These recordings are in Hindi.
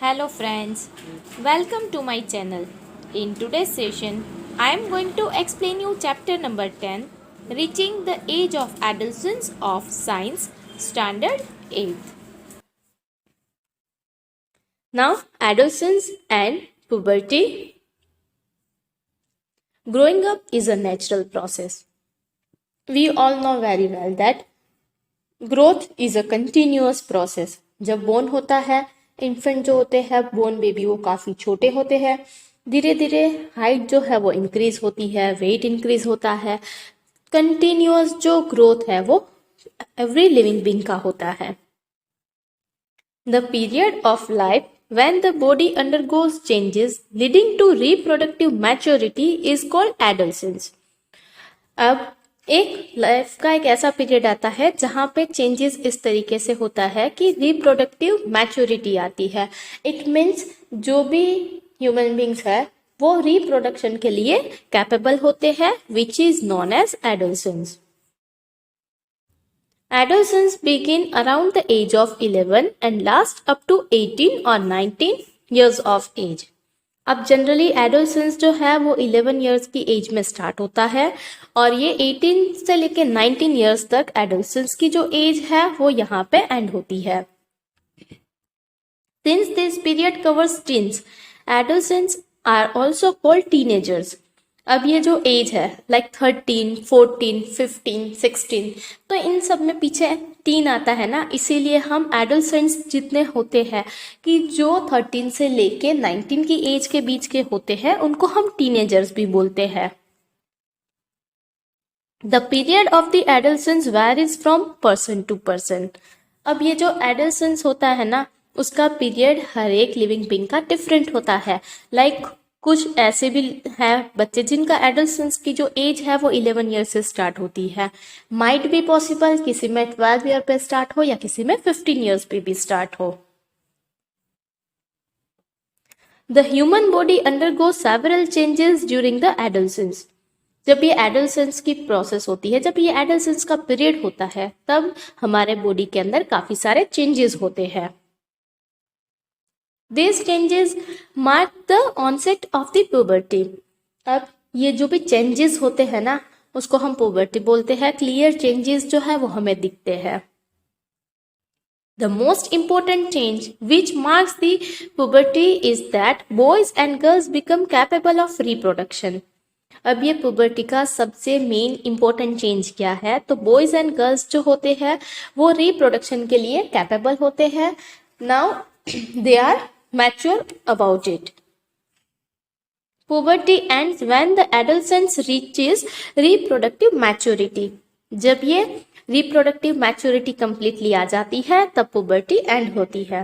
Hello friends, welcome to my channel. In today's session, I am going to explain you chapter number 10, Reaching the Age of Adolescence of Science, Standard 8th. Now, adolescence and puberty. Growing up is a natural process. We all know very well that growth is a continuous process. जब बोर्न होता है, इन्फेंट जो होते हैं, बोर्न बेबी, वो काफ़ी छोटे होते हैं. धीरे धीरे हाइट जो है वो इंक्रीज होती है, वेट इंक्रीज होता है. कंटिन्यूअस जो ग्रोथ है वो एवरी लिविंग बीइंग का होता है. The period of life when the body undergoes changes leading to reproductive maturity is called adolescence. अब एक लाइफ का एक ऐसा पीरियड आता है जहां पे चेंजेस इस तरीके से होता है कि रिप्रोडक्टिव मैच्योरिटी आती है. इट मीन्स जो भी ह्यूमन बींग्स है वो रिप्रोडक्शन के लिए कैपेबल होते हैं, which is known as adolescence. Adolescence begin around the age of 11 and last up to 18 or 19 years of age. अब जनरली एडोलसेंस जो है वो 11 इयर्स की एज में स्टार्ट होता है और ये 18 से लेके 19 इयर्स तक एडोलसेंस की जो एज है वो यहाँ पे एंड होती है. Since this period covers teens, adolescents are also called teenagers. अब ये जो एज है लाइक 13, 14, 15, 16, तो इन सब में पीछे टीन आता है ना, इसीलिए हम एडोलसेंट्स जितने होते हैं कि जो 13 से लेके 19 की एज के बीच के होते हैं उनको हम टीनेजर्स भी बोलते हैं. The period of the adolescence varies from person to person. अब ये जो एडोलसेंस होता है ना उसका पीरियड हर एक लिविंग बीइंग का डिफरेंट होता है. लाइक कुछ ऐसे भी हैं बच्चे जिनका एडोलसेंस की जो एज है वो 11 ईयर से स्टार्ट होती है. माइट बी पॉसिबल किसी में 12 ईयर पे स्टार्ट हो या किसी में 15 ईयर्स पे भी स्टार्ट हो. The human body undergo several changes during the adolescence. जब ये एडोलसेंस की प्रोसेस होती है, जब ये एडोलसेंस का पीरियड होता है, तब हमारे बॉडी के अंदर काफी सारे चेंजेस होते हैं. These changes mark the onset of the puberty. अब ये जो भी चेंजेस होते हैं ना उसको हम पुबर्टी बोलते हैं. क्लियर चेंजेस जो है वो हमें दिखते हैं. The most important change which marks the puberty is that boys and girls become capable of reproduction. अब ये पुबर्टी का सबसे मेन इंपॉर्टेंट चेंज क्या है, तो बॉयज एंड गर्ल्स जो होते हैं वो रिप्रोडक्शन के लिए कैपेबल होते हैं. Now they are mature about it. Puberty ends when the adolescence reaches reproductive maturity. जब ये reproductive maturity completely आ जाती है तब puberty end होती है.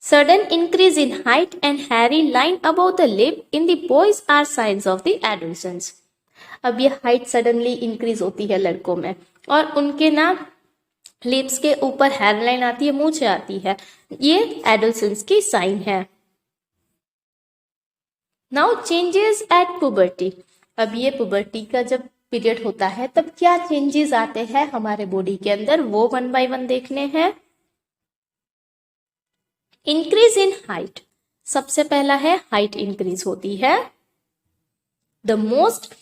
Sudden increase in height and hairy line above the lip in the boys are signs of the adolescence. अब ये height suddenly increase होती है लड़कों में और उनके ना लिप्स के ऊपर हेयर लाइन आती है, मूंछें आती है, ये एडोलसेंस की साइन है. Now changes at puberty. अब ये पुबर्टी का जब पीरियड होता है तब क्या चेंजेस आते हैं हमारे बॉडी के अंदर वो वन बाय वन देखने हैं. Increase in height. सबसे पहला है हाइट इंक्रीज होती है. The most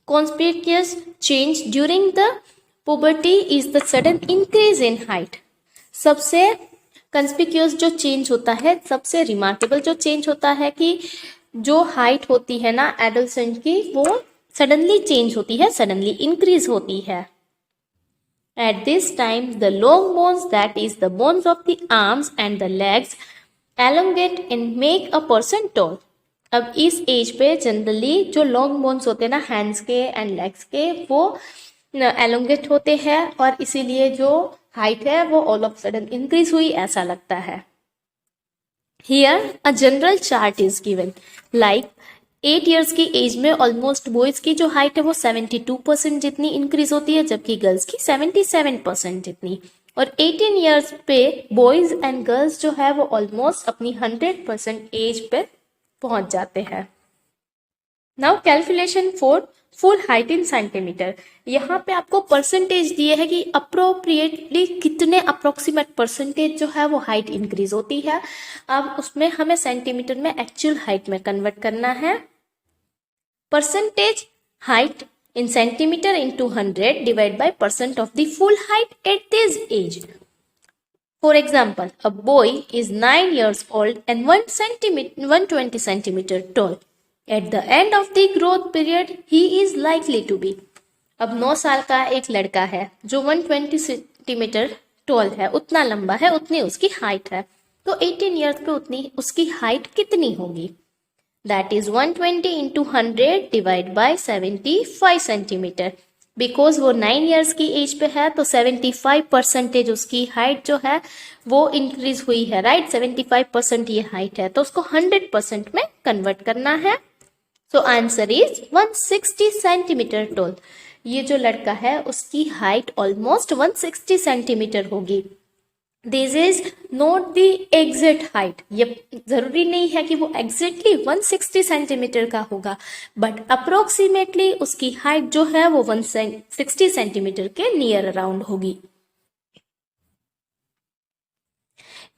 conspicuous change during the puberty is the sudden increase in height. सबसे कंस्पिक्यूअस जो चेंज होता है, सबसे रिमार्केबल जो चेंज होता है कि जो हाइट होती है ना एडोलसेंट की वो सडनली चेंज होती है, सडनली इंक्रीज होती है. At this time the long bones that is the bones of the arms and the legs elongate and make a person tall. अब इस एज पे जनरली जो लॉन्ग बोन्स होते हैं ना हैंड्स के एंड लेग्स के वो एलोंगेट होते हैं और इसीलिए जो हाइट है वो ऑल ऑफ सडन इंक्रीज हुई ऐसा लगता है. Here a general chart is given. Like 8 years की एज में ऑलमोस्ट बॉयज की जो हाइट है वो 72% जितनी इंक्रीज होती है जबकि गर्ल्स की 77% जितनी. और 18 इयर्स पे बॉयज एंड गर्ल्स जो है वो ऑलमोस्ट अपनी 100% एज पे पहुंच जाते हैं. Now calculation for full height in centimetre. यहाँ पे आपको परसेंटेज दिए है कि अप्रोप्रिएटली कितने अप्रोक्सीमेट परसेंटेज जो है वो हाइट इंक्रीज होती है। अब उसमें हमें सेंटीमीटर में एक्चुअल हाइट में कन्वर्ट करना है। Percentage height in centimeter into 100 divided by percent of the full height at this age. For example, a boy is 9 years old and 120 centimeter tall. At the end of the growth period, he is likely to be. अब 9 साल का एक लड़का है जो 120 सेंटीमीटर टॉल है, उतना लंबा है, उतनी उसकी हाइट है। तो 18 ईयर्स पे उतनी उसकी हाइट कितनी होगी? That is 120 into 100 divided by 75 centimetre. Because वो 9 ईयर्स की एज पे है तो 75% उसकी हाइट जो है वो इंक्रीज हुई है, राइट। 75% ये हाइट है तो उसको 100% में कन्वर्ट करना है। So answer is 160 centimetre toll. ये जो लड़का है उसकी हाइट ऑलमोस्ट 160 सेंटीमीटर होगी। This is not the exact height. ये जरूरी नहीं है कि वो एग्जैक्टली 160 सेंटीमीटर का होगा, बट अप्रोक्सीमेटली उसकी हाइट जो है वो 160 सेंटीमीटर के नियर अराउंड होगी।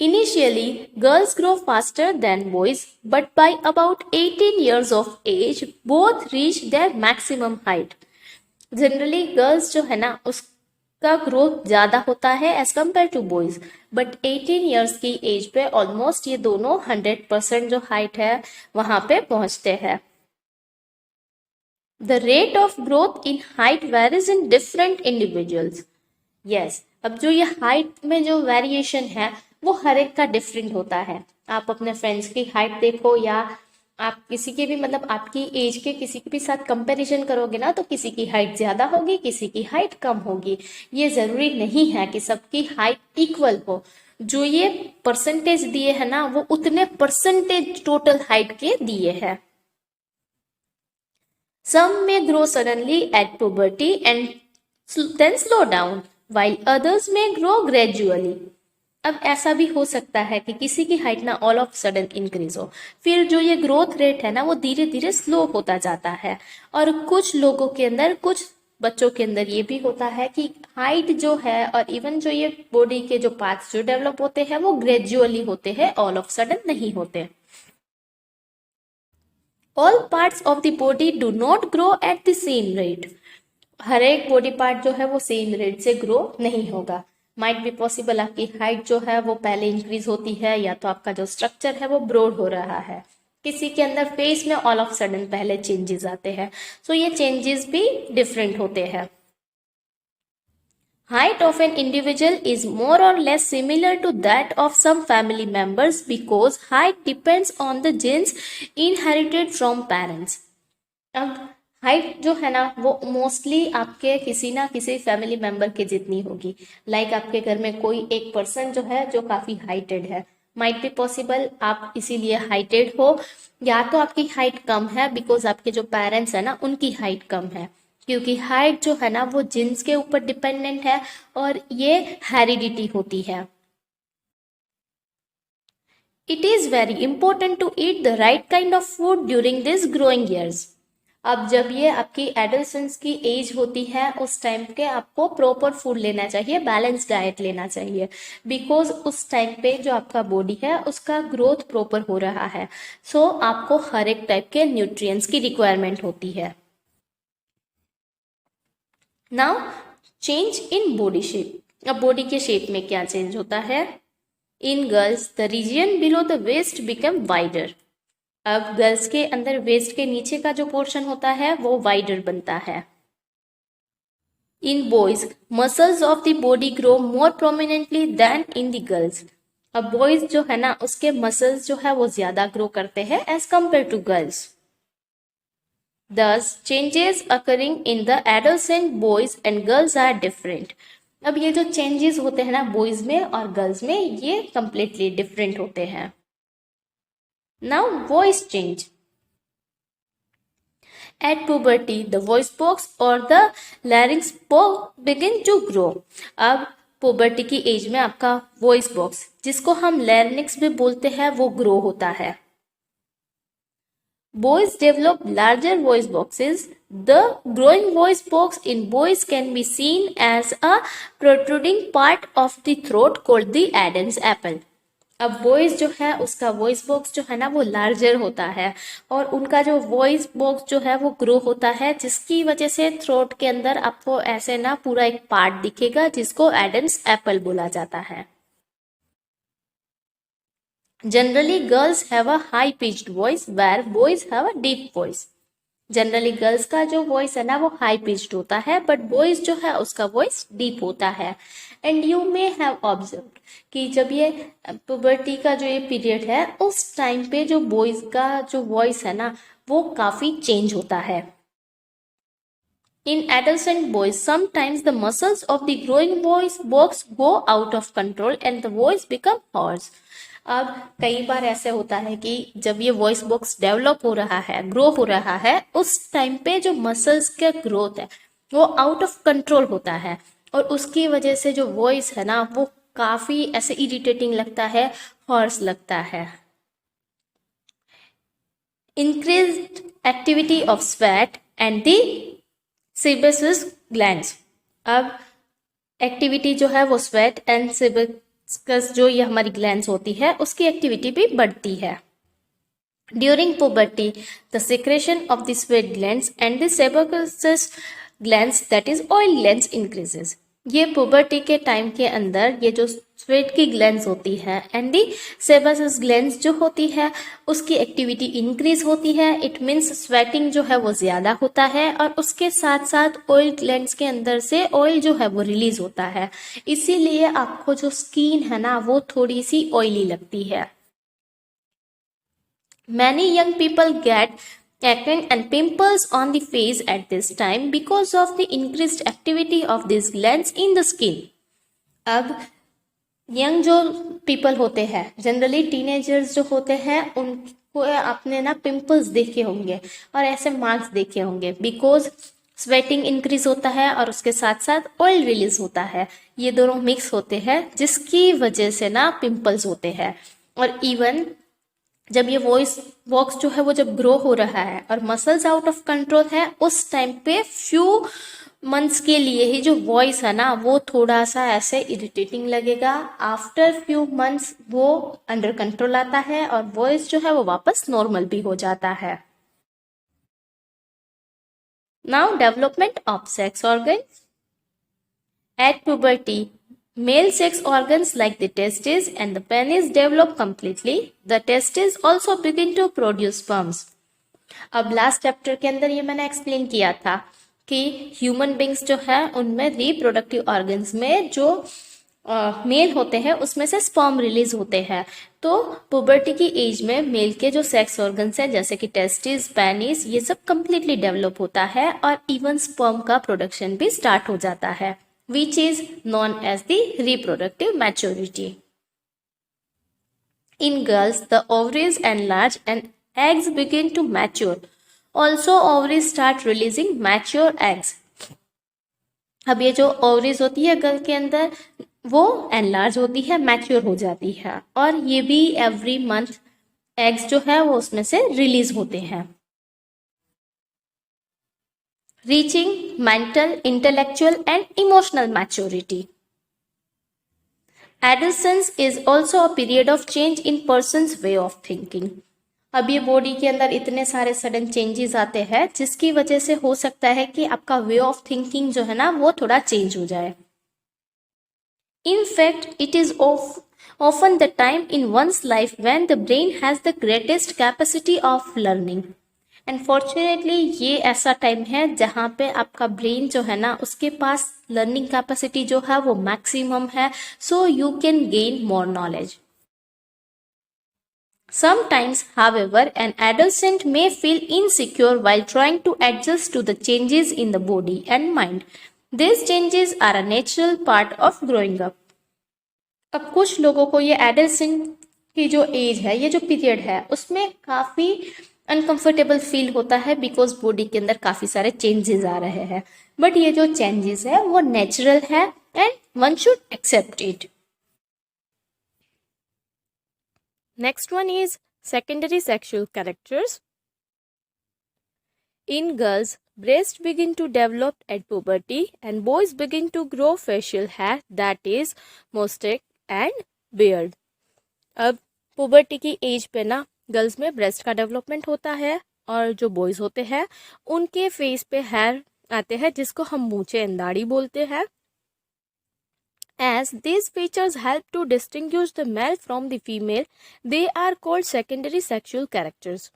Initially, girls grow faster than boys, but by about 18 years of age, both reach their maximum height. Generally, girls जो है ना उसका ग्रोथ ज़्यादा होता है as compare to boys, but 18 years की एज पे ऑलमोस्ट ये दोनों 100% जो हाइट है वहाँ पे पहुँचते हैं। The rate of growth in height varies in different individuals. Yes, अब जो ये हाइट में जो वेरिएशन है वो हर एक का डिफरेंट होता है। आप अपने फ्रेंड्स की हाइट देखो या आप किसी के भी मतलब आपकी एज के किसी के भी साथ कंपैरिजन करोगे ना तो किसी की हाइट ज्यादा होगी, किसी की हाइट कम होगी। ये जरूरी नहीं है कि सबकी हाइट इक्वल हो। जो ये परसेंटेज दिए है ना वो उतने परसेंटेज टोटल हाइट के दिए हैं। Some may grow suddenly at puberty and then slow down, while others may grow gradually. अब ऐसा भी हो सकता है कि किसी की हाइट ना ऑल ऑफ सडन इंक्रीज हो, फिर जो ये ग्रोथ रेट है ना वो धीरे धीरे स्लो होता जाता है। और कुछ लोगों के अंदर, कुछ बच्चों के अंदर ये भी होता है कि हाइट जो है और इवन जो ये बॉडी के जो पार्ट्स जो डेवलप होते हैं वो ग्रेजुअली होते हैं, ऑल ऑफ सडन नहीं होते। All parts of the body do not grow at the same rate. हर एक बॉडी पार्ट जो है वो सेम रेट से ग्रो नहीं होगा। माइट बी पॉसिबल आपकी हाइट जो है वो पहले इंक्रीज होती है या तो आपका जो स्ट्रक्चर है वो ब्रॉड हो रहा है। किसी के अंदर फेस में ऑल ऑफ सडन पहले चेंजेस आते हैं, सो ये चेंजेस भी डिफरेंट होते हैं। Height of an individual is more or less similar to that of some family members because height depends on the genes inherited from parents. अब हाइट जो है ना वो मोस्टली आपके किसी ना किसी फैमिली मेंबर के जितनी होगी। लाइक आपके घर में कोई एक पर्सन जो है जो काफी हाइटेड है, माइट बी पॉसिबल आप इसीलिए हाइटेड हो, या तो आपकी हाइट कम है बिकॉज आपके जो पेरेंट्स है ना उनकी हाइट कम है, क्योंकि हाइट जो है ना वो जीन्स के ऊपर डिपेंडेंट है और ये हेरिडिटी होती है। It is very important to eat the right kind of food during this growing years. अब जब ये आपकी एडोलेसेंस की एज होती है उस टाइम के आपको प्रॉपर फूड लेना चाहिए, बैलेंस डाइट लेना चाहिए, बिकॉज उस टाइम पे जो आपका बॉडी है उसका ग्रोथ प्रॉपर हो रहा है। सो आपको हर एक टाइप के न्यूट्रिएंट्स की रिक्वायरमेंट होती है। Now change in body shape. अब बॉडी के शेप में क्या चेंज होता है? In girls the region below the waist become wider. अब गर्ल्स के अंदर वेस्ट के नीचे का जो पोर्शन होता है वो वाइडर बनता है। In boys muscles of the body grow more prominently than in the girls. अब बॉयज जो है ना उसके मसल्स जो है वो ज्यादा ग्रो करते हैं as compare to girls. Thus, changes occurring in the adolescent boys and girls are different. अब ये जो चेंजेस होते हैं ना बॉयज में और गर्ल्स में ये कंप्लीटली डिफरेंट होते हैं। Now, voice change. At puberty, the voice box or the larynx begin to grow. अब पुबर्टी की एज में आपका वॉइस बॉक्स, जिसको हम लैरिंक्स भी बोलते हैं, वो ग्रो होता है। boys develop larger voice boxes. The growing voice box in boys can be seen as a protruding part of the throat called the Adam's apple. अब वॉइस जो है उसका वॉइस बॉक्स जो है ना वो लार्जर होता है और उनका जो वॉइस बॉक्स जो है वो ग्रो होता है, जिसकी वजह से थ्रोट के अंदर आपको ऐसे ना पूरा एक पार्ट दिखेगा जिसको एडम्स एप्पल बोला जाता है. Generally girls have a high pitched voice where boys have a deep voice. Generally girls का जो वॉइस है ना वो हाई पिच्ड होता है, बट बॉयज जो है उसका वॉइस डीप होता है. And you may have observe कि जब ये पुबर्टी का जो ये पीरियड है उस टाइम पे जो बॉयज का जो वॉइस है ना वो काफी चेंज होता है. In adolescent boys, sometimes the muscles of the growing voice box go out of control and the voice become hoarse. अब कई बार ऐसे होता है कि जब ये वॉइस बॉक्स डेवलप हो रहा है, ग्रो हो रहा है, उस टाइम पे जो मसल्स का ग्रोथ है वो आउट ऑफ कंट्रोल होता है और उसकी वजह से जो वॉइस है ना वो काफी ऐसे इरिटेटिंग लगता है, हॉर्स लगता है. Increased activity of sweat and the sebaceous glands. अब एक्टिविटी जो है वो स्वेट एंड सेबेसियस जो ये हमारी ग्लैंड्स होती है उसकी एक्टिविटी भी बढ़ती है. During puberty the secretion of the sweat glands and the sebaceous glands that is oil glands increases. ये पुबर्टी के टाइम के अंदर ये जो स्वेट की ग्लैंड्स होती है एंड दी सेबेसियस ग्लैंड्स जो होती है उसकी एक्टिविटी इंक्रीज होती है. इट मीन्स स्वेटिंग जो है वो ज्यादा होता है और उसके साथ साथ ऑयल ग्लैंड्स के अंदर से ऑयल जो है वो रिलीज होता है, इसीलिए आपको जो स्किन है ना वो थोड़ी सी ऑयली लगती है. Many young people get acne and pimples on the face at this time because of the increased activity of these glands in the skin. अब यंग जो पीपल होते हैं, जनरली टीनेजर्स जो होते हैं, उनको आपने ना पिंपल्स देखे होंगे और ऐसे मार्क्स देखे होंगे बिकॉज स्वेटिंग इंक्रीज होता है और उसके साथ साथ ऑयल रिलीज होता है. ये दोनों मिक्स होते हैं जिसकी वजह से ना पिंपल्स होते हैं. और इवन जब ये वॉइस बॉक्स जो है वो जब ग्रो हो रहा है और मसल्स आउट ऑफ कंट्रोल है उस टाइम पे फ्यू मंथ्स के लिए ही जो वॉइस है ना वो थोड़ा सा ऐसे इरिटेटिंग लगेगा. आफ्टर फ्यू मंथ्स वो अंडर कंट्रोल आता है और वॉइस जो है वो वापस नॉर्मल भी हो जाता है. Now development of sex organ. At puberty male sex organs like the testes and the penis develop completely. The testes also begin to produce sperms. अब लास्ट चैप्टर के अंदर ये मैंने एक्सप्लेन किया था कि ह्यूमन बींग्स जो है उनमें रिप्रोडक्टिव ऑर्गन्स में जो मेल होते हैं उसमें से स्पर्म रिलीज होते हैं. तो पुबर्टी की एज में मेल के जो सेक्स ऑर्गन्स हैं जैसे कि टेस्टिस, पेनिस, ये सब कंप्लीटली डेवलप होता है और इवन स्पर्म का प्रोडक्शन भी स्टार्ट हो जाता है, which is known as the reproductive maturity. In girls, the ovaries enlarge and eggs begin to mature. Also, ovaries start releasing mature eggs. अब ये जो ovaries होती है गर्ल के अंदर वो enlarge होती है, mature हो जाती है और ये भी every month eggs जो है वो उसमें से release होते हैं. Reaching mental, intellectual and emotional maturity. Adolescence is also a period of change in person's way of thinking. अब ये बॉडी के अंदर इतने सारे सडन चेंजेस आते हैं जिसकी वजह से हो सकता है कि आपका वे ऑफ थिंकिंग जो है ना वो थोड़ा चेंज हो जाए. In fact, it is often the time in one's life when the brain has the greatest capacity of learning. Unfortunately ये ऐसा टाइम है जहाँ पे आपका ब्रेन जो है ना उसके पास लर्निंग कैपेसिटी जो है वो मैक्सिमम है, so you can gain more knowledge. Sometimes, however, an adolescent may feel insecure while trying to adjust to the changes in the body and mind. These changes are a natural part of growing up. अब कुछ लोगों को ये एडolescent की जो एज है, ये जो पीरियड है, उसमें काफ़ी अनकंफर्टेबल फील होता है बिकॉज बॉडी के अंदर काफ़ी सारे चेंजेस आ रहे हैं. बट ये जो चेंजेस है वो नेचुरल है and one should accept it. Next one is secondary sexual characters. In girls, breasts begin to develop at puberty and boys begin to grow facial hair, that is mustache and beard. अब पुबर्टी की एज पे ना गर्ल्स में ब्रेस्ट का डेवलपमेंट होता है और जो बॉयज होते हैं उनके फेस पे हेयर आते हैं जिसको हम मूंछें एंड दाढ़ी बोलते हैं. As these features help to distinguish the male from the female, they are called secondary sexual characters.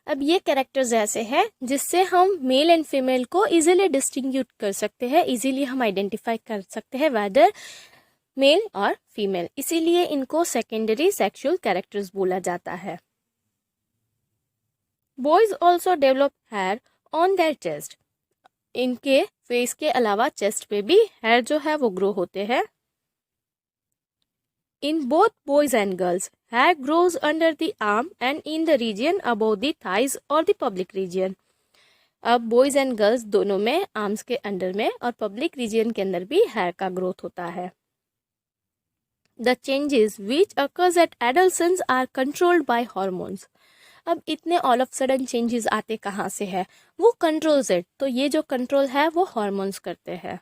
अब ये कैरेक्टर्स ऐसे हैं जिससे हम मेल एंड फीमेल को इजीली डिस्टिंग्विश कर सकते हैं, इजीली हम आइडेंटिफाई कर सकते हैं वेदर मेल और फीमेल, इसीलिए इनको सेकेंडरी सेक्सुअल कैरेक्टर्स बोला जाता है. Boys also develop hair on their chest. इनके फेस के अलावा चेस्ट पे भी हेयर जो है वो ग्रो होते हैं. In both boys and girls, hair grows under the arm and in the region above the thighs or the pubic region. अब boys and girls दोनों में आर्म्स के अंडर में और पब्लिक रीजन के अंदर भी हेयर का ग्रोथ होता है. The changes which occurs at adolescence are controlled by hormones. अब इतने ऑल ऑफ सडन चेंजेस आते कहाँ से है? वो कंट्रोल्स इट. तो ये जो कंट्रोल है वो हॉर्मोन्स करते हैं.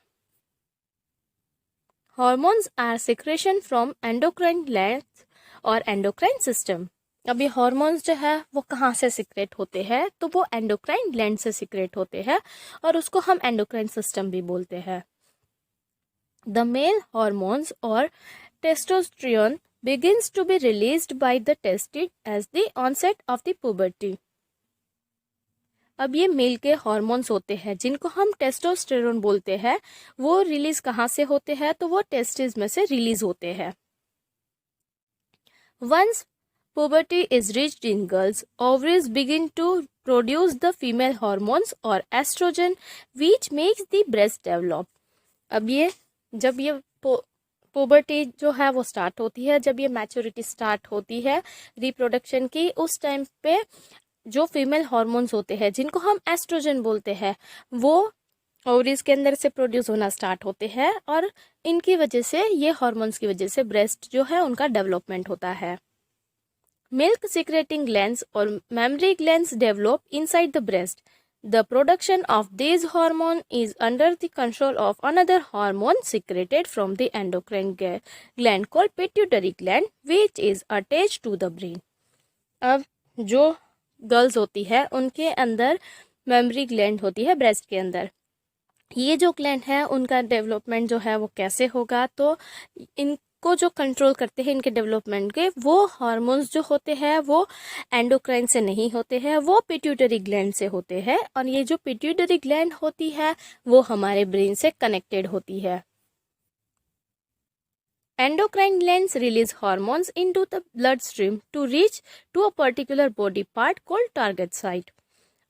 Hormones are secretion from endocrine glands और endocrine system. अब ये हॉर्मोन्स जो है वो कहाँ से सिक्रेट होते हैं? तो वो एंडोक्राइन ग्लैंड से सिक्रेट होते हैं और उसको हम एंडोक्राइन सिस्टम भी बोलते हैं. The male hormones और testosterone begins to be released by the testes as the onset of the puberty. अब ये मेल के हॉर्मोन्स होते हैं जिनको हम टेस्टोस्टेरोन बोलते हैं, वो रिलीज कहाँ से होते हैं? तो वो टेस्टिस में से रिलीज होते हैं. Once puberty is reached in girls, ovaries begin to produce the female hormones or estrogen which makes the breast develop. अब ये जब ये पुबर्टी जो है वो स्टार्ट होती है, जब ये मैच्योरिटी स्टार्ट होती है रिप्रोडक्शन की, उस टाइम पे जो फीमेल हार्मोन्स होते हैं जिनको हम एस्ट्रोजन बोलते हैं वो ओवरीज के अंदर से प्रोड्यूस होना स्टार्ट होते हैं और इनकी वजह से, ये हार्मोन्स की वजह से ब्रेस्ट जो है उनका डेवलपमेंट होता है. मिल्क सिक्रेटिंग ग्लैंड्स और mammary glands develop inside the breast. The production of this hormone is under the control of another hormone secreted from the endocrine gland called pituitary gland which is attached to the brain. अब जो गर्ल्स होती है उनके अंदर मेमरी ग्लैंड होती है ब्रेस्ट के अंदर. ये जो ग्लैंड है उनका डेवलपमेंट जो है वो कैसे होगा? तो इनको जो कंट्रोल करते हैं इनके डेवलपमेंट के, वो हार्मोन्स जो होते हैं वो एंडोक्राइन से नहीं होते हैं, वो पिट्यूटरी ग्लैंड से होते हैं. और ये जो पिट्यूटरी ग्लैंड होती है वो हमारे ब्रेन से कनेक्टेड होती है. Endocrine glands release hormones into the bloodstream to reach to a particular body part called target site.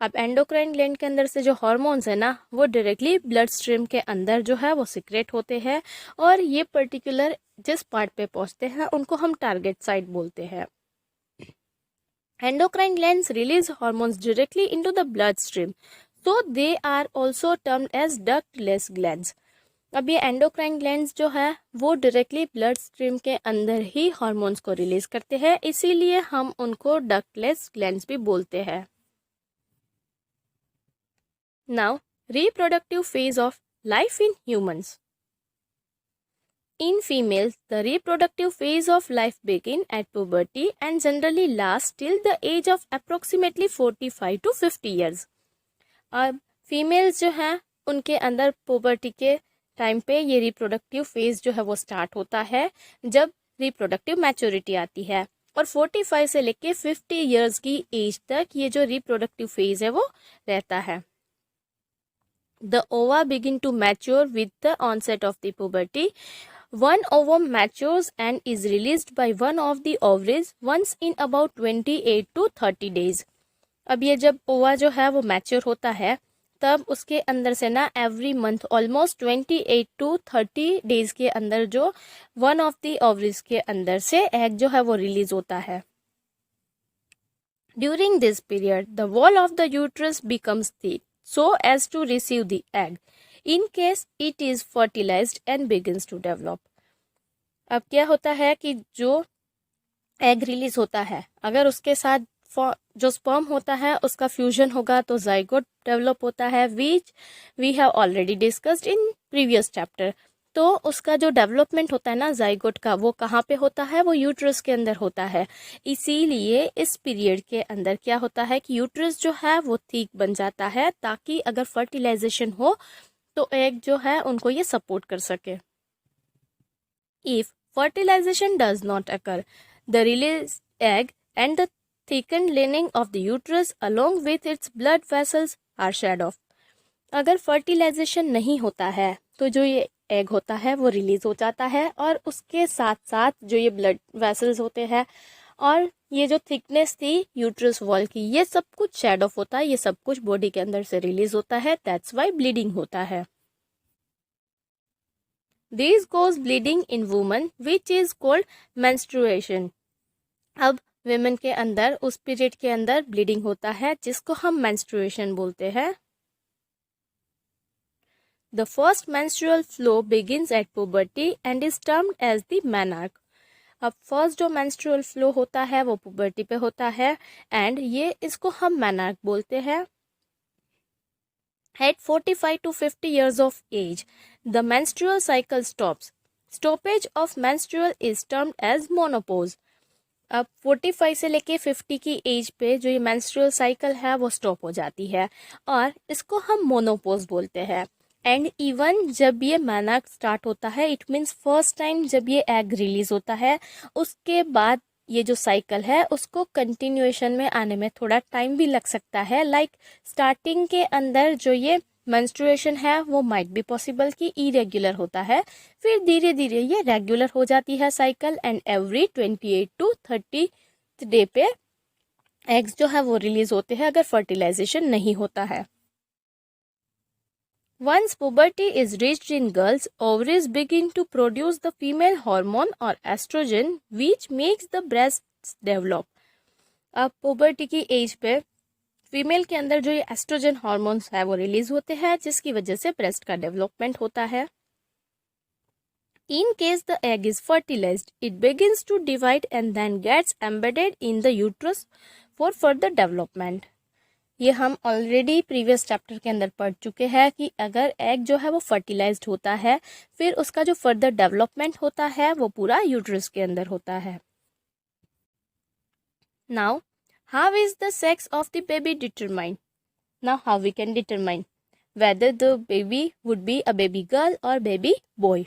अब एंडोक्राइन ग्लैंड के अंदर से जो हॉर्मोन्स है ना वो डायरेक्टली ब्लड स्ट्रीम के अंदर जो है वो सिक्रेट होते हैं और ये पर्टिकुलर जिस पार्ट पे पहुंचते हैं उनको हम टारगेट साइट बोलते हैं. Endocrine glands release hormones directly into the blood stream, so they are also termed as ductless glands. अब ये एंडोक्राइन ग्लैंड्स जो है वो डायरेक्टली ब्लड स्ट्रीम के अंदर ही हार्मोन्स को रिलीज करते हैं, इसीलिए हम उनको डक्टलेस ग्लैंड्स भी बोलते हैं. Now reproductive phase of life in humans. In females, the reproductive phase of life begins at puberty and generally lasts till the age of approximately 45 to 50 years. अब फीमेल्स जो हैं उनके अंदर पुबर्टी के टाइम पे ये रिप्रोडक्टिव फेज जो है वो स्टार्ट होता है जब रिप्रोडक्टिव मैच्योरिटी आती है और 45 से लेके 50 इयर्स की एज तक ये जो रिप्रोडक्टिव फेज है वो रहता है. The ova begin to mature with the onset of the puberty. One ovum matures and is released by one of the ovaries once in about 28 to 30 days. अब ये जब ओवा जो है वो मैच्योर होता है तब उसके अंदर से ना every month almost 28 to 30 days के अंदर जो वन ऑफ द ओवरीज के अंदर से एग जो है वो रिलीज होता है. During this period the wall of the uterus becomes thick so as to receive the egg in case it is fertilized and begins to develop. अब क्या होता है कि जो एग रिलीज होता है अगर उसके साथ जो स्पर्म होता है उसका फ्यूजन होगा तो जाइगोट डेवलप होता है, which we have already discussed in previous chapter. तो उसका जो डेवलपमेंट होता है ना जाइगोट का, वो कहाँ पे होता है? वो यूट्रस के अंदर होता है। इसीलिए इस पीरियड के अंदर क्या होता है कि यूट्रस जो है वो थिक बन जाता है, ताकि अगर फर्टिलाइजेशन हो तो एग जो है उनको ये सपोर्ट कर सके। If fertilization does not occur, the released egg and the thickened lining of the uterus along with its blood vessels are shed off. अगर फर्टिलाइजेशन नहीं होता है तो जो ये एग होता है वो रिलीज हो जाता है, और उसके साथ साथ जो ये ब्लड वेसल्स होते हैं और ये जो थिकनेस थी यूट्रस वॉल की, ये सब कुछ शेड ऑफ होता है, ये सब कुछ बॉडी के अंदर से रिलीज होता है। दैट्स वाई ब्लीडिंग होता है। This cause bleeding in women which is called menstruation. अब women के अंदर उस पीरियड के अंदर ब्लीडिंग होता है जिसको हम menstruation बोलते हैं। The first menstrual flow begins at puberty and is termed as the menarche. अब फर्स्ट जो menstrual flow होता है वो puberty पे होता है and ये इसको हम menarche बोलते हैं। At 45 to 50 years of age, the menstrual cycle stops. Stoppage of menstrual is termed as menopause. अब 45 से लेके 50 की एज पे जो ये menstrual cycle है वो स्टॉप हो जाती है और इसको हम मोनोपोज बोलते हैं। एंड इवन जब ये मेनार्क स्टार्ट होता है, इट मीन्स फर्स्ट टाइम जब ये एग रिलीज होता है, उसके बाद ये जो साइकिल है उसको कंटिन्यूएशन में आने में थोड़ा टाइम भी लग सकता है। लाइक स्टार्टिंग के अंदर जो ये मेंस्ट्रुएशन है वो माइट बी पॉसिबल कि इरेगुलर होता है, फिर धीरे धीरे ये रेगुलर हो जाती है cycle and every 28 to 30 day पे एग्स जो है वो रिलीज होते हैं अगर फर्टिलाइजेशन नहीं होता है। Once puberty is reached in girls, ovaries begin to produce the female hormone or estrogen which makes the breasts develop. अब पुबर्टी की एज पे फीमेल के अंदर जो ये एस्ट्रोजन हार्मोन्स है वो रिलीज होते हैं जिसकी वजह से ब्रेस्ट का डेवलपमेंट होता है। In case the egg is fertilized, it begins to divide and then gets embedded in the uterus for further development. ये हम ऑलरेडी प्रीवियस चैप्टर के अंदर पढ़ चुके हैं कि अगर एग जो है वो फर्टिलाइज्ड होता है फिर उसका जो फर्दर डेवलपमेंट होता है वो पूरा यूट्रस के अंदर होता है। Now how is the sex of the baby determined? Now how we can determine whether the baby would be a baby girl or baby boy.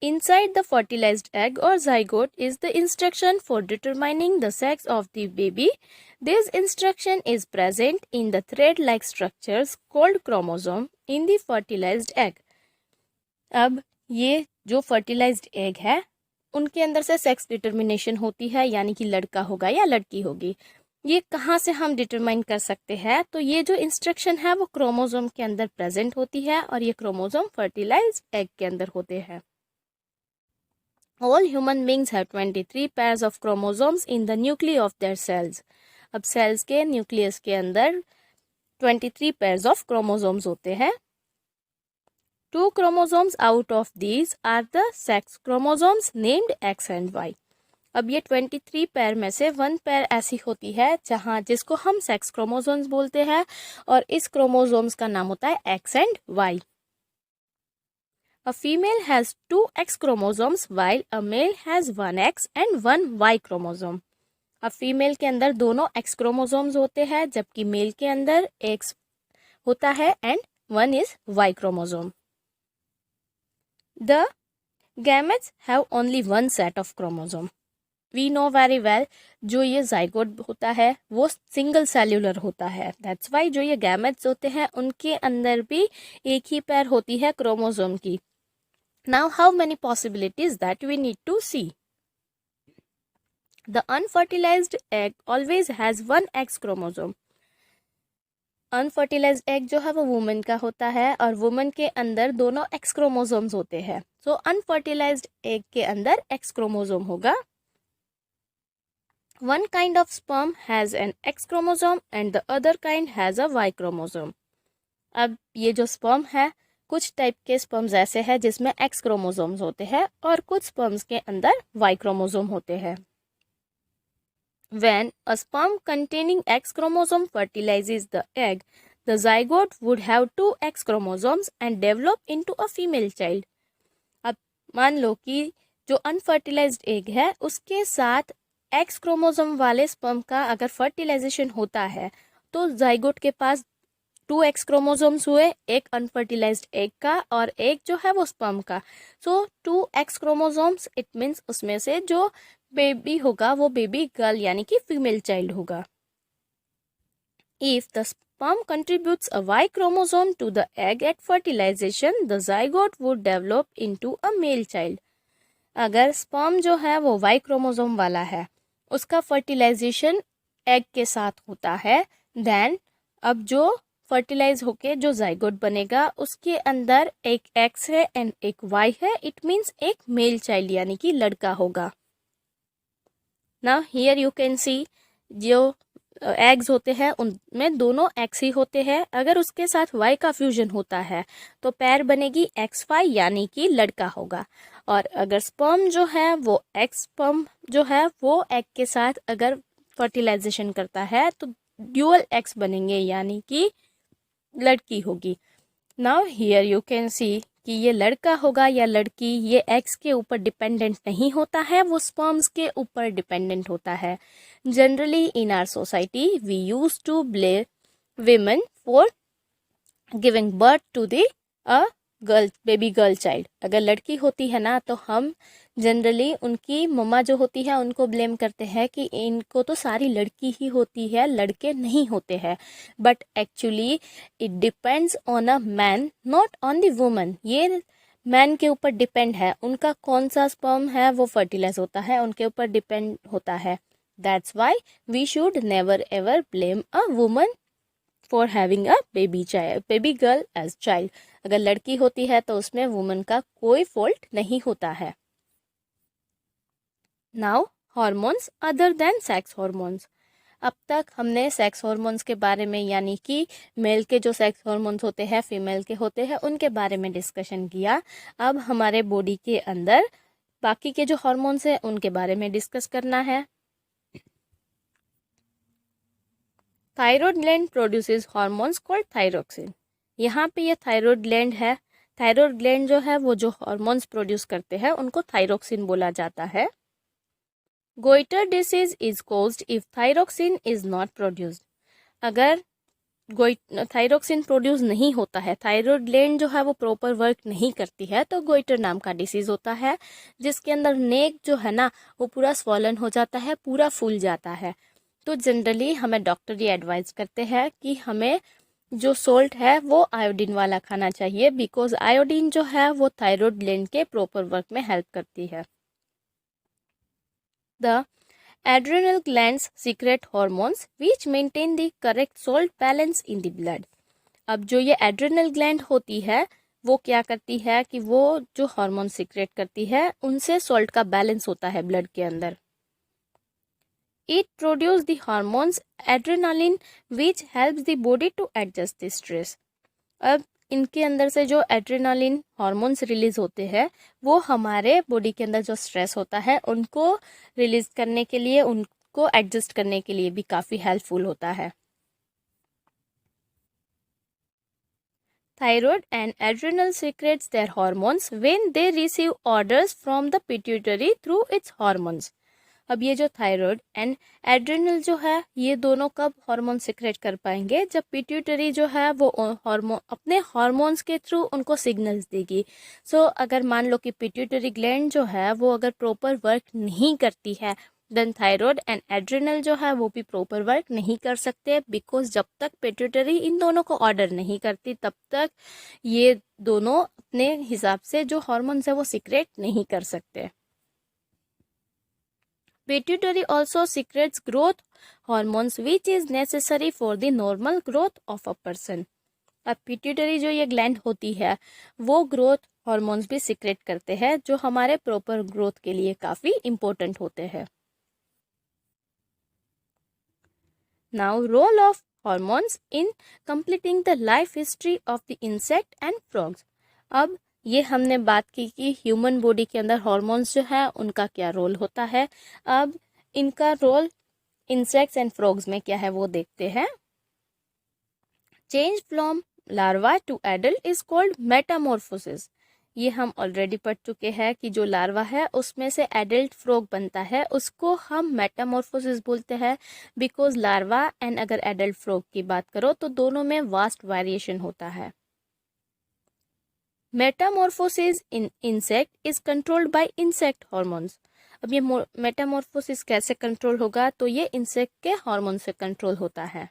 Inside the fertilized egg or zygote is the instruction for determining the sex of the baby. This instruction is present in the thread-like structures called chromosome in the fertilized egg. अब ये जो fertilized egg है उनके अंदर से सेक्स डिटर्मिनेशन होती है, यानी कि लड़का होगा या लड़की होगी। ये कहाँ से हम डिटरमाइन कर सकते हैं? तो ये जो इंस्ट्रक्शन है वो क्रोमोसोम के अंदर प्रेजेंट होती है और ये क्रोमोसोम फर्टिलाइज्ड एग के अंदर होते हैं। All human beings have 23 pairs of chromosomes in the nuclei of their cells. अब सेल्स के न्यूक्लियस के अंदर 23 pairs of chromosomes होते हैं। 2 chromosomes out of these are the sex chromosomes named X and Y. अब ये 23 पेयर में से 1 पेयर ऐसी होती है जहाँ जिसको हम सेक्स क्रोमोसोम्स बोलते हैं और इस क्रोमोसोम्स का नाम होता है X and Y. A female has 2 X chromosomes while a male has 1 X and 1 Y chromosome. अब फीमेल के अंदर दोनों X क्रोमोसोम्स होते हैं जबकि मेल के अंदर X होता है and 1 is Y chromosome. The gametes have only one set of chromosome. We know very well जो ये जाइगोट होता है वो सिंगल सेल्यूलर होता है। That's why जो ये गैमेट्स होते हैं उनके अंदर भी एक ही पेयर होती है क्रोमोसोम की। Now how many possibilities that we need to see? The unfertilized egg always has 1 X chromosome. Unfertilised egg जो है वो वुमेन का होता है और वुमेन के अंदर दोनों एक्स क्रोमोसोम्स होते हैं। सो अनफर्टिलाइज्ड एग के अंदर एक्स क्रोमोसोम होगा। One kind of sperm has an X chromosome and the other kind has a Y chromosome. अब ये जो स्पर्म है कुछ टाइप के स्पर्म्स ऐसे हैं जिसमें X क्रोमोसोम्स होते हैं और कुछ स्पर्म्स के अंदर Y क्रोमोसोम होते हैं। When a sperm containing X chromosome fertilizes the egg, the zygote would have 2 X chromosomes and develop into a female child. अब मान लो कि जो अनफर्टिलाइज्ड एग है उसके साथ एक्स क्रोमोसोम वाले स्पर्म का अगर फर्टिलाइजेशन होता है तो जाइगोट के पास 2 एक्स क्रोमोसोम्स हुए, एक अनफर्टिलाइज्ड एग का और एक जो है वो स्पर्म का. सो 2 एक्स क्रोमोसोम्स, इट मीन्स उसमें से जो बेबी होगा वो बेबी गर्ल यानी कि फीमेल चाइल्ड होगा. If the sperm contributes a Y chromosome to the egg at fertilization, the zygote would develop into a male child. अगर sperm जो है वो Y क्रोमोसोम वाला है, उसका फर्टिलाइजेशन एग के साथ होता है, देन अब जो फर्टिलाइज होके जो जाइगोट बनेगा उसके अंदर एक एक्स है एंड एक वाई है, इट मीन्स एक मेल चाइल्ड यानी कि लड़का होगा. Now here you can see जो एग्स होते हैं उनमें दोनों एक्स ही होते हैं. अगर उसके साथ वाई का फ्यूजन होता है तो पैर बनेगी एक्स वाई यानी कि लड़का होगा. और अगर स्पर्म जो है वो एक्स स्पर्म जो है वो एग के साथ अगर फर्टिलाइजेशन करता है तो ड्यूअल एक्स बनेंगे यानी कि लड़की होगी. Now here you can see कि ये लड़का होगा या लड़की, ये एक्स के ऊपर डिपेंडेंट नहीं होता है, वो स्पर्म्स के ऊपर डिपेंडेंट होता है. Generally in our society we use to blame women for giving birth to the girl, baby girl child. अगर लड़की होती है ना तो हम जनरली उनकी मम्मा जो होती है उनको ब्लेम करते हैं कि इनको तो सारी लड़की ही होती है, लड़के नहीं होते हैं. But actually it depends on a man, not on the woman. ये मैन के ऊपर डिपेंड है, उनका कौन सा स्पर्म है वो फर्टिलाइज होता है, उनके ऊपर डिपेंड होता है. That's why we should never ever blame a woman for having a baby child, baby girl as child. अगर लड़की होती है तो उसमें वुमन का कोई फॉल्ट नहीं होता है. Now hormones other than sex hormones. अब तक हमने सेक्स हॉर्मोन्स के बारे में यानी कि मेल के जो सेक्स हॉर्मोन्स होते हैं फीमेल के होते हैं उनके बारे में डिस्कशन किया. अब हमारे बॉडी के अंदर बाकी के जो हॉर्मोन्स हैं उनके बारे में डिस्कस करना है. Thyroid gland produces hormones called thyroxine. यहाँ पे ये थायराइड ग्लैंड है. थायराइड ग्लैंड जो है वो जो हॉर्मोन्स प्रोड्यूस करते हैं उनको थायरोक्सिन बोला जाता है. Goitre disease is caused if thyroxine is not produced. अगर थायरोक्सिन प्रोड्यूस नहीं होता है, थायराइड ग्लैंड जो है वो प्रॉपर वर्क नहीं करती है तो गोइटर नाम का डिसीज होता है जिसके अंदर नेक जो है ना वो पूरा स्वॉलन हो जाता है, पूरा फूल जाता है. तो जनरली हमें डॉक्टर ये एडवाइस करते हैं कि हमें जो सोल्ट है वो आयोडीन वाला खाना चाहिए, बिकॉज आयोडीन जो है वो थायराइड ग्लैंड के प्रॉपर वर्क में हेल्प करती है. The adrenal glands secrete hormones which maintain the correct salt balance in the blood. अब जो ये एड्रेनल ग्लैंड होती है वो क्या करती है कि वो जो हार्मोन सीक्रेट करती है उनसे सॉल्ट का बैलेंस होता है ब्लड के अंदर. It produce the hormones adrenaline which helps the body to adjust the stress. अब इनके अंदर से जो एड्रेनालिन हार्मोन्स रिलीज होते हैं वो हमारे बॉडी के अंदर जो स्ट्रेस होता है उनको रिलीज करने के लिए, उनको एडजस्ट करने के लिए भी काफ़ी हेल्पफुल होता है. Thyroid and adrenal secretes their hormones when they receive orders from the pituitary through its hormones. अब ये जो थायराइड एंड एड्रेनल जो है ये दोनों कब हार्मोन सिक्रेट कर पाएंगे, जब पिट्यूटरी जो है वो हार्मोन अपने हार्मोन्स के थ्रू उनको सिग्नल्स देगी. सो अगर मान लो कि पिट्यूटरी ग्लैंड जो है वो अगर प्रॉपर वर्क नहीं करती है देन थायराइड एंड एड्रेनल जो है वो भी प्रॉपर वर्क नहीं कर सकते, बिकॉज जब तक पिट्यूटरी इन दोनों को ऑर्डर नहीं करती तब तक ये दोनों अपने हिसाब से जो हार्मोन्स है वो सिक्रेट नहीं कर सकते. Pituitary also secretes growth hormones which is necessary for the normal growth of a person. अब पिट्यूटरी जो ये ग्लैंड होती है वो ग्रोथ हार्मोन्स भी सिक्रेट करते हैं जो हमारे प्रॉपर ग्रोथ के लिए काफ़ी इम्पोर्टेंट होते हैं. Now role of hormones in completing the life history of the insect and frogs. अब ये हमने बात की कि ह्यूमन बॉडी के अंदर हार्मोन्स जो है उनका क्या रोल होता है. अब इनका रोल इंसेक्ट्स एंड फ्रॉग्स में क्या है वो देखते हैं। Change from larva to adult is called metamorphosis. ये हम ऑलरेडी पढ़ चुके हैं कि जो लार्वा है उसमें से एडल्ट फ्रॉग बनता है, उसको हम मेटामॉर्फोसिस बोलते हैं। बिकॉज लार्वा एंड अगर एडल्ट फ्रॉग की बात करो तो दोनों में वास्ट वेरिएशन होता है। Metamorphosis in insect is controlled by insect hormones. अब ये मेटामॉर्फोसिस कैसे कंट्रोल होगा, तो ये इंसेक्ट के हार्मोन से कंट्रोल होता है।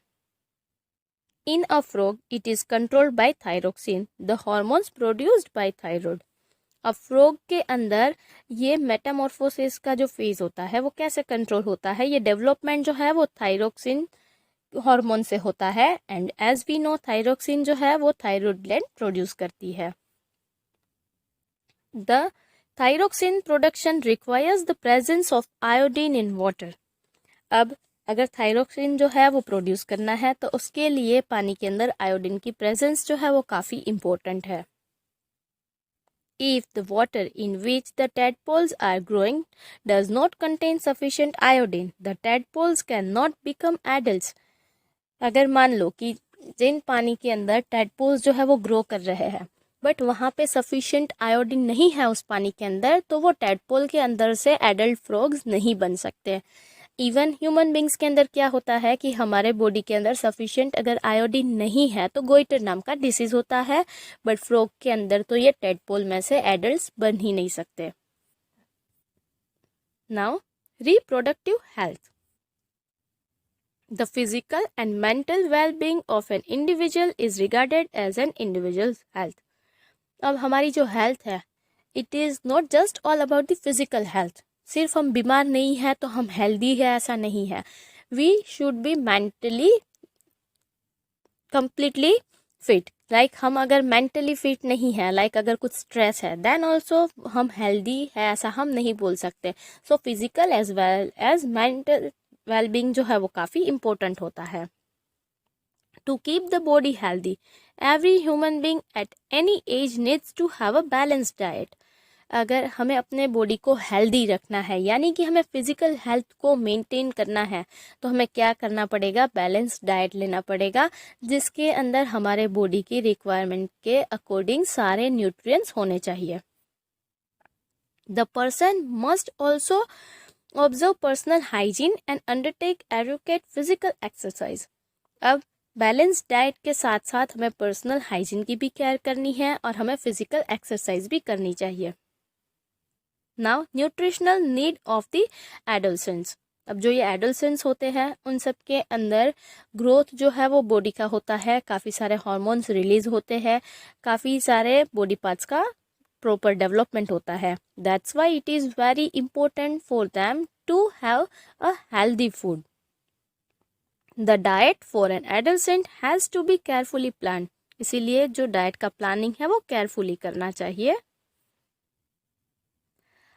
In a frog, it is controlled by thyroxine, the hormones produced by thyroid. अब फ्रॉग के अंदर ये मेटामॉर्फोसिस का जो फेज होता है वो कैसे कंट्रोल होता है, ये डेवलपमेंट जो है वो थायरोक्सिन हार्मोन से होता है। And as we know thyroxine जो है वो थायराइड ग्लैंड प्रोड्यूस करती है। The thyroxine production requires the presence of iodine in water. अब अगर थायरोक्सिन जो है वो प्रोड्यूस करना है तो उसके लिए पानी के अंदर आयोडीन की प्रेजेंस जो है वो काफ़ी इम्पोर्टेंट है। If the water in which the tadpoles are growing does not contain sufficient iodine, the tadpoles cannot become adults. अगर मान लो कि जिन पानी के अंदर tadpoles जो है वो ग्रो कर रहे हैं बट वहाँ पे सफिशिएंट आयोडीन नहीं है उस पानी के अंदर, तो वो tadpole के अंदर से एडल्ट फ्रॉग्स नहीं बन सकते। इवन ह्यूमन बींग्स के अंदर क्या होता है कि हमारे बॉडी के अंदर सफिशिएंट अगर आयोडीन नहीं है तो गोइटर नाम का डिसीज होता है, बट फ्रॉग के अंदर तो ये टेडपोल में से एडल्ट्स बन ही नहीं सकते। Now reproductive health. The physical and mental wellbeing of an individual is regarded as an individual's health. अब हमारी जो हेल्थ है it is not just all about the physical health. सिर्फ हम बीमार नहीं है तो हम हेल्दी है ऐसा नहीं है। We should be mentally completely fit. Like हम अगर मेंटली फिट नहीं है, लाइक अगर कुछ स्ट्रेस है, देन ऑल्सो हम हेल्दी है ऐसा हम नहीं बोल सकते। So physical as well as mental wellbeing जो है वो काफ़ी इम्पोर्टेंट होता है। To keep the body healthy, every human being at any age needs to have a balanced diet. अगर हमें अपने बॉडी को हेल्दी रखना है यानी कि हमें फिजिकल हेल्थ को मेंटेन करना है तो हमें क्या करना पड़ेगा, बैलेंस डाइट लेना पड़ेगा जिसके अंदर हमारे बॉडी की रिक्वायरमेंट के अकॉर्डिंग सारे न्यूट्रिएंट्स होने चाहिए। The person must also observe personal hygiene and undertake adequate physical exercise. अब बैलेंस डाइट के साथ साथ हमें पर्सनल हाइजीन की भी केयर करनी है और हमें फिजिकल एक्सरसाइज भी करनी चाहिए। Now nutritional need of the adolescents. अब जो ये एडोलसेंट्स होते हैं उन सब के अंदर ग्रोथ जो है वो बॉडी का होता है, काफ़ी सारे हार्मोन्स रिलीज होते हैं, काफ़ी सारे बॉडी पार्ट्स का प्रॉपर डेवलपमेंट होता है। That's why it is very important for them to have a healthy food. The diet for an adolescent has to be carefully plan. इसीलिए जो डाइट का प्लानिंग है वो केयरफुली करना चाहिए।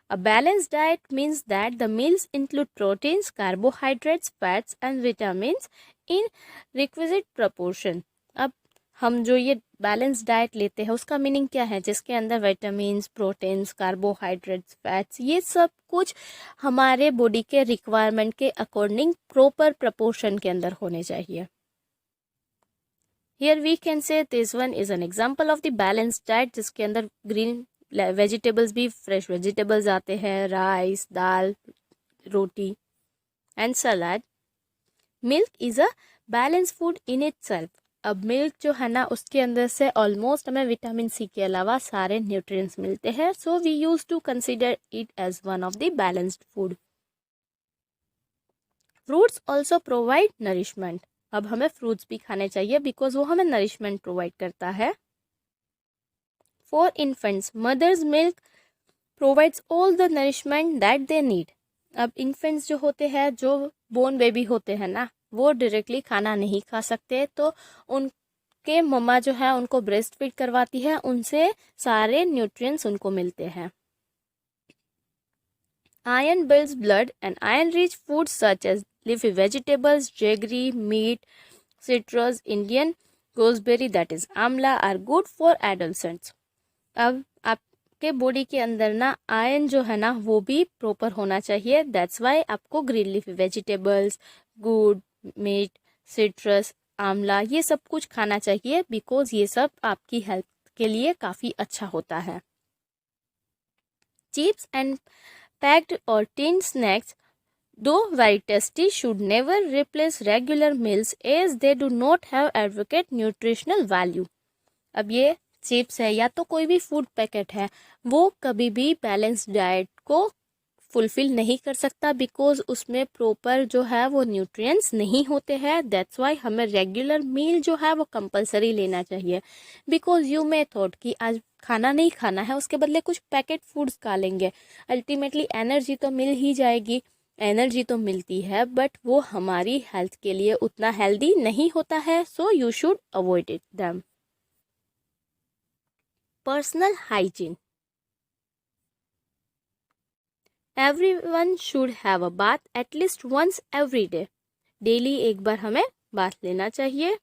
A balanced diet means that the meals include proteins, carbohydrates, fats and vitamins in requisite proportion. अब हम जो ये बैलेंस डाइट लेते हैं उसका मीनिंग क्या है, जिसके अंदर विटामिन्स, प्रोटीन्स, कार्बोहाइड्रेट्स, फैट्स ये सब कुछ हमारे बॉडी के रिक्वायरमेंट के अकॉर्डिंग प्रॉपर प्रपोर्शन के अंदर होने चाहिए। Here we can say this one is an example of the balanced diet जिसके अंदर ग्रीन वेजिटेबल्स भी फ्रेश वेजिटेबल्स आते हैं, rice, dal, roti and salad. Milk is a balance food in itself. अब मिल्क जो है ना उसके अंदर से ऑलमोस्ट हमें विटामिन सी के अलावा सारे न्यूट्रिएंट्स मिलते हैं, so we use to consider it as one of the balanced food. Fruits also provide nourishment. अब हमें फ्रूट्स भी खाने चाहिए बिकॉज वो हमें नरिशमेंट प्रोवाइड करता है। For infants, mother's milk provides all the nourishment that they need. अब इन्फेंट्स जो होते हैं, जो बोर्न बेबी होते हैं ना, वो डायरेक्टली खाना नहीं खा सकते, तो उनके मम्मा जो है उनको ब्रेस्ट फीड करवाती है, उनसे सारे न्यूट्रिएंट्स उनको मिलते हैं। Iron builds blood and iron rich foods such as leafy vegetables, jaggery, meat, citrus, Indian gooseberry that is amla are good for adolescents. अब आप आपके बॉडी के अंदर ना आयरन जो है ना वो भी प्रॉपर होना चाहिए। दैट्स वाई आपको green leafy vegetables, good meat, citrus, आंवला ये सब कुछ खाना चाहिए, बिकॉज ये सब आपकी हेल्थ के लिए काफ़ी अच्छा होता है। चिप्स एंड पैक्ड और tin snacks, though very tasty, should never replace regular meals as they do not have adequate nutritional value. अब ये चिप्स है या तो कोई भी फूड पैकेट है, वो कभी भी बैलेंस डाइट को फुलफिल नहीं कर सकता, बिकॉज उसमें प्रॉपर जो है वो न्यूट्रिएंट्स नहीं होते हैं। दैट्स वाई हमें रेगुलर मील जो है वो कंपलसरी लेना चाहिए। बिकॉज यू मे थॉट कि आज खाना नहीं खाना है, उसके बदले कुछ पैकेट फूड्स खा लेंगे, अल्टीमेटली एनर्जी तो मिल ही जाएगी। एनर्जी तो मिलती है बट वो हमारी हेल्थ के लिए उतना हेल्दी नहीं होता है, so you should avoid it them. Personal hygiene, everyone should have a bath at least once every day. Daily एक बार हमें बाथ लेना चाहिए।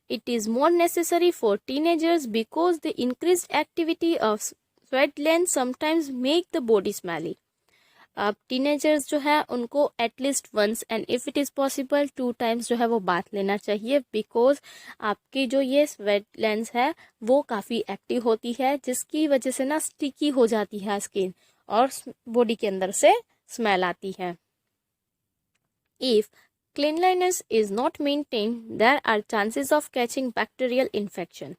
It is more necessary for teenagers because the increased activity of sweat gland sometimes make the body smelly. अब टीनेजर्स जो है उनको at least once and if it is possible 2 times जो है वो बाथ लेना चाहिए, बिकॉज आपकी जो ये स्वेट ग्लैंड्स है वो काफ़ी एक्टिव होती है, जिसकी वजह से ना स्टिकी हो जाती है स्किन और बॉडी के अंदर से स्मेल आती है। If cleanliness is not maintained, there are chances of catching bacterial infection.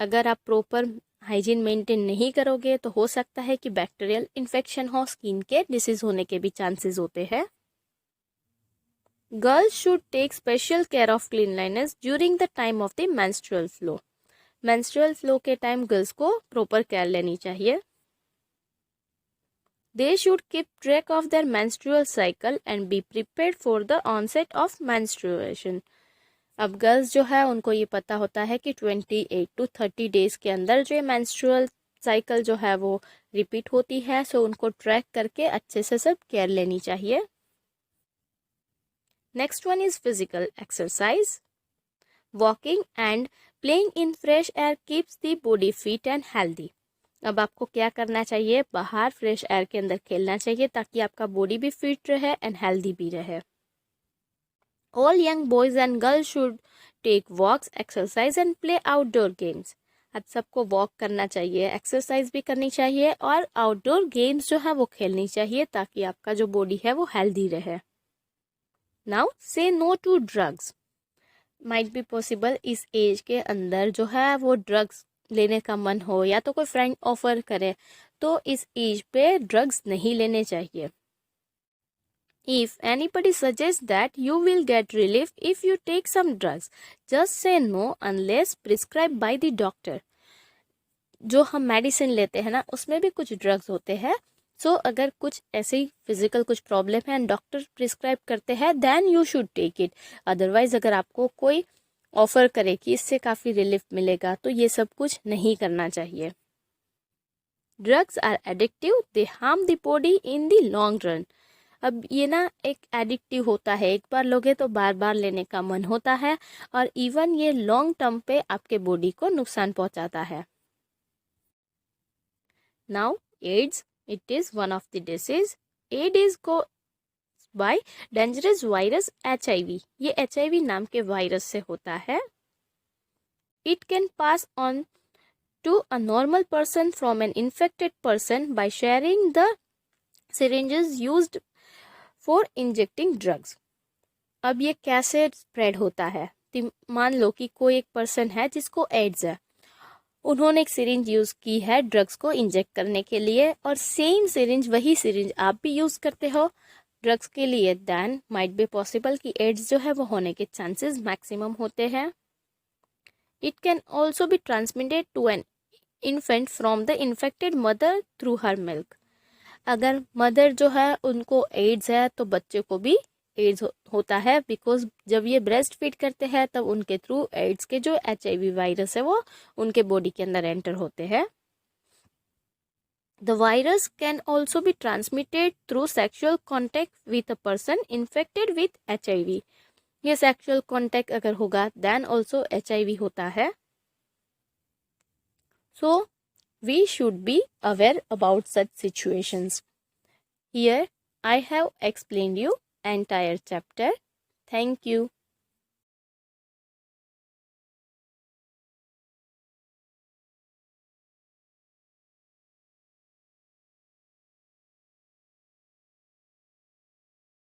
अगर आप प्रॉपर हाइजीन मेंटेन नहीं करोगे तो हो सकता है कि बैक्टीरियल इन्फेक्शन हो, स्किन के डिसीज होने के भी चांसेस होते हैं। Girls should take special care of cleanliness during the time of the menstrual flow. Menstrual flow के टाइम गर्ल्स को प्रॉपर केयर लेनी चाहिए। They should keep track of their menstrual cycle and be prepared for the onset of menstruation. अब गर्ल्स जो है उनको ये पता होता है कि 28 to 30 डेज के अंदर जो मेंस्ट्रुअल साइकिल जो है वो रिपीट होती है, सो उनको ट्रैक करके अच्छे से सब केयर लेनी चाहिए। Next one is physical exercise. Walking and playing in fresh air keeps the body fit and healthy. अब आपको क्या करना चाहिए, बाहर फ्रेश एयर के अंदर खेलना चाहिए ताकि आपका बॉडी भी फिट रहे एंड हेल्दी भी रहे। All young boys and girls should take walks, exercise and play outdoor games. अब सबको वॉक करना चाहिए, एक्सरसाइज भी करनी चाहिए और आउटडोर गेम्स जो है वो खेलनी चाहिए ताकि आपका जो बॉडी है वो हेल्दी रहे। Now say no to drugs. Might be possible इस एज के अंदर जो है वो ड्रग्स लेने का मन हो या तो कोई फ्रेंड ऑफर करे, तो इस एज पे ड्रग्स नहीं लेने चाहिए। If anybody suggests that you will get relief if you take some drugs, just say no unless prescribed by the doctor. जो हम मेडिसिन लेते हैं ना उसमें भी कुछ ड्रग्स होते हैं, सो अगर कुछ ऐसी फिजिकल कुछ प्रॉब्लम है एंड डॉक्टर प्रिस्क्राइब करते हैं then you should take it. Otherwise अगर आपको कोई ऑफर करे कि इससे काफ़ी रिलीफ मिलेगा तो ये सब कुछ नहीं करना चाहिए। Drugs are addictive, they harm the body in the long run. अब ये ना एक एडिक्टिव होता है, एक बार लोगे तो बार बार लेने का मन होता है और इवन ये लॉन्ग टर्म पे आपके बॉडी को नुकसान पहुंचाता है। Now AIDS, it is one of the disease. AIDS को बाय डेंजरस वायरस HIV। ये HIV नाम के वायरस से होता है। It can pass on to a normal person from an infected person by sharing the syringes used for injecting drugs. अब ये कैसे स्प्रेड होता है, मान लो कि कोई एक पर्सन है जिसको एड्स है, उन्होंने एक सिरिंज यूज़ की है ड्रग्स को इंजेक्ट करने के लिए और सेम सिरिंज वही सिरिंज आप भी यूज़ करते हो ड्रग्स के लिए, देन माइट बी पॉसिबल कि एड्स जो है वो होने के चांसेस मैक्सिमम होते हैं। It can also be transmitted to an infant from the infected mother through her milk. अगर मदर जो है उनको एड्स है तो बच्चे को भी एड्स होता है, बिकॉज जब ये ब्रेस्ट फीड करते हैं तब उनके थ्रू एड्स के जो HIV वायरस है वो उनके बॉडी के अंदर एंटर होते हैं। The virus can also be transmitted through sexual contact with a person infected with HIV। ये सेक्शुअल कॉन्टैक्ट अगर होगा देन ऑल्सो HIV होता है। सो We should be aware about such situations. Here I have explained you entire chapter. Thank you.